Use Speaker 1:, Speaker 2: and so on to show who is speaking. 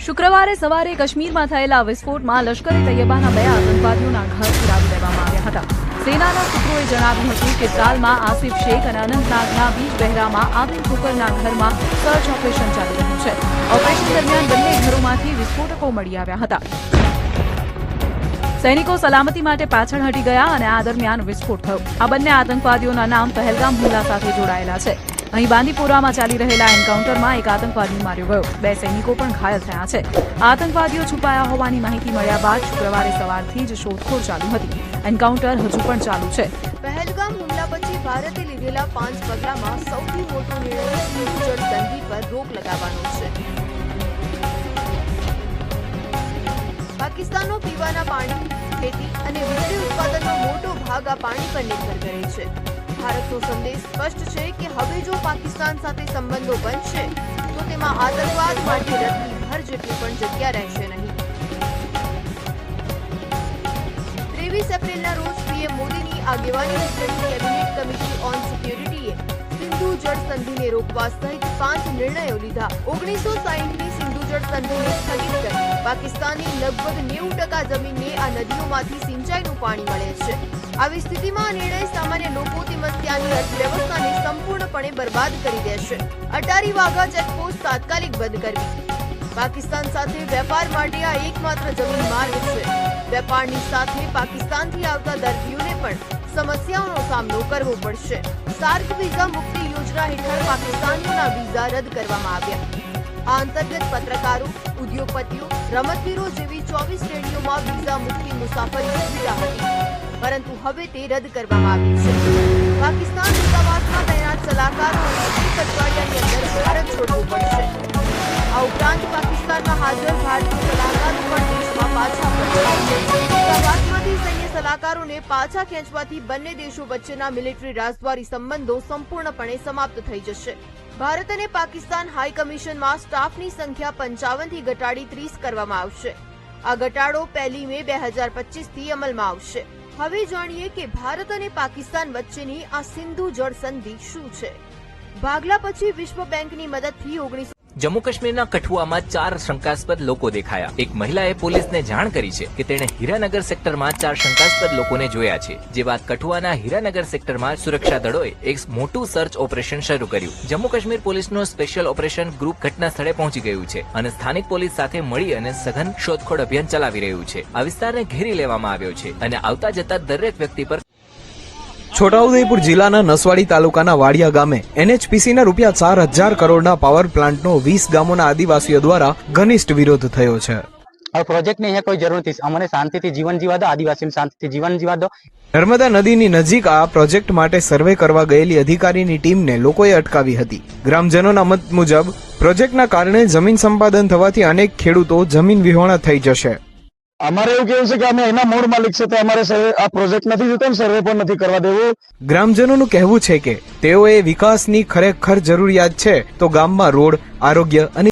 Speaker 1: શુક્રવારે સવારે કાશ્મીરમાં થયેલા વિસ્ફોટમાં લશ્કરે તૈયબાના 2 આતંકવાદીઓના ઘર ઉડાવી દેવામાં આવ્યા હતા. સેનાના સૂત્રોએ જણાવ્યું હતું કે ત્રાલમાં આસિફ શેખ અને અનંતનાગના બીજબહેરામાં આબિદ ખુકરના ઘરમાં સર્ચ ઓપરેશન ચાલી રહ્યું છે. ઓપરેશન દરમિયાન બંને ઘરોમાંથી વિસ્ફોટકો મળી આવ્યા હતા. સૈનિકો સલામતી માટે પાછળ હટી ગયા અને આ દરમિયાન વિસ્ફોટ થયો. આ બંને આતંકવાદીઓના નામ પહેલગામ હુમલા સાથે જોડાયેલા છે. અહીં બાંદીપોરામાં ચાલી રહેલા એન્કાઉન્ટરમાં એક આતંકવાદી માર્યો ગયો. 2 સૈનિકો પણ ઘાયલ થયા છે. આતંકવાદીઓ છુપાયા હોવાની માહિતી મળ્યા બાદ શુક્રવારે સવારથી જ શોધખોળ ચાલુ હતી. એન્કાઉન્ટર હજુ પણ ચાલુ છે.
Speaker 2: પહેલગામ હુમલા પછી ભારતે લીધેલા 5 પગલામાં સૌથી મોટો નિર્ણય સિંધુ જળ સંધિ પર રોક લગાવવાનો છે. પાકિસ્તાનનો પીવાના પાણી, ખેતી અને વીજળી ઉત્પાદનનો મોટો ભાગ આ પાણી પર નિર્ભર કરે છે. ભારતનો સંદેશ સ્પષ્ટ છે કે હવે જો પાકિસ્તાન સાથે સંબંધો બનશે તો તેમાં આતંકવાદ માટે રત્ની ભર જેટલી પણ જગ્યા રહેશે નહીં. 23 એપ્રિલના રોજ પીએમ મોદીની આગેવાની હેઠળની કેબિનેટ કમિટી ઓન સિક્યોરિટીએ સિંધુ જળ સંધિને રોકવા સહિત 5 નિર્ણયો લીધા. 1960ની સિંધુ જળ સંધિને સ્થગિત કરી પાકિસ્તાનની લગભગ 90% જમીનને આ નદીઓમાંથી સિંચાઈનું પાણી મળે છે. આવી સ્થિતિમાં આ નિર્ણય સામાન્ય લોકો તેમજ ત્યાંની અર્થવ્યવસ્થાને સંપૂર્ણપણે બરબાદ કરી દેશે. અટારી વાઘા ચેકપોસ્ટ તાત્કાલિક બંધ કરવી. પાકિસ્તાન સાથે વેપાર માટે આ એકમાત્ર જમીન માર્ગ છે. વેપારની સાથે પાકિસ્તાનથી આવતા દર્દીઓને પણ સમસ્યાઓનો સામનો કરવો પડશે. સાર્ક વિઝા મુક્તિ યોજના હેઠળ પાકિસ્તાનીઓના વિઝા રદ કરવામાં આવ્યા. આ અંતર્ગત પત્રકારો, ઉદ્યોગપતિઓ, રમતવીરો જેવી 24 શ્રેણીઓમાં વિઝા મુક્તિ મુસાફરી સુવિધા હતી, પરંતુ હવે તે રદ કરવામાં આવી છે. પાકિસ્તાન દૂતાવાસમાં તૈનાત સલાહકારો અને 1 અઠવાડિયાની અંદર ભારત છોડવું પડશે. આ ઉપરાંત પાકિસ્તાનમાં હાજર ભારતીય સલાહકારો પણ દેશમાં પાછા ફરશે. દૂતાવાસમાંથી સૈન્ય સલાહકારોને પાછા ખેંચવાથી બંને દેશો વચ્ચેના મિલિટરી રાજદ્વારી સંબંધો સંપૂર્ણપણે સમાપ્ત થઈ જશે. ભારત અને પાકિસ્તાન હાઈ કમિશનમાં સ્ટાફની સંખ્યા 55 થી ઘટાડી 30 કરવામાં આવશે. આ ઘટાડો 1 મે 2025થી અમલમાં આવશે. હવે જાણીએ કે ભારત અને પાકિસ્તાન વચ્ચેની આ સિંધુ જળ સંધિ શું છે. ભાગલા પછી વિશ્વ બેંકની મદદથી 19
Speaker 3: જમ્મુ કાશ્મીરના કઠુઆમાં 4 શંકાસ્પદ લોકો દેખાયા. એક મહિલાએ પોલીસને જાણ કરી છે કે તેણે હીરાનગર સેક્ટરમાં 4 શંકાસ્પદ લોકોને જોયા છે. જે બાદ કઠુઆના હીરાનગર સેક્ટરમાં સુરક્ષા દળોએ એક મોટું સર્ચ ઓપરેશન શરૂ કર્યું. જમ્મુ કાશ્મીર પોલીસનું સ્પેશિયલ ઓપરેશન ગ્રુપ ઘટના સ્થળે પહોંચી ગયું છે અને સ્થાનિક પોલીસ સાથે મળી અને સઘન શોધખોળ અભિયાન ચલાવી રહ્યું છે. આ વિસ્તારને ઘેરી લેવામાં આવ્યો છે અને આવતા જતા દરેક વ્યક્તિ પર
Speaker 4: છોટાઉદેપુર જિલ્લાના નસવાડી તાલુકાના વાડિયા ગામે એનએચપીસીના ₹4,000 કરોડના પાવર પ્લાન્ટનો 20 ગામોના આદિવાસીઓ દ્વારા ઘનિષ્ઠ વિરોધ થયો છે.
Speaker 5: હવે પ્રોજેક્ટની અહીંયા કોઈ જરૂર નથી. અમને શાંતિથી જીવન જીવા દો, આદિવાસીને શાંતિથી જીવન જીવા દો.
Speaker 4: નર્મદા નદીની નજીક આ પ્રોજેક્ટ માટે સર્વે કરવા ગયેલી અધિકારીની ટીમને લોકોએ અટકાવી હતી. ગ્રામજનોના મત મુજબ પ્રોજેક્ટના કારણે જમીન સંપાદન થવાથી અનેક ખેડૂતો જમીન વિહોણા થઈ જશે.
Speaker 6: અમારે એવું કેવું છે કે અમે એના મૂળ માલિક છે, તો અમારે આ પ્રોજેક્ટ નથી જોતો ને સર્વે પણ નથી કરવા દેવું.
Speaker 4: ગ્રામજનોનું કહેવું છે કે તેઓએ વિકાસની ખરેખર જરૂરિયાત છે તો ગામમાં રોડ, આરોગ્ય અને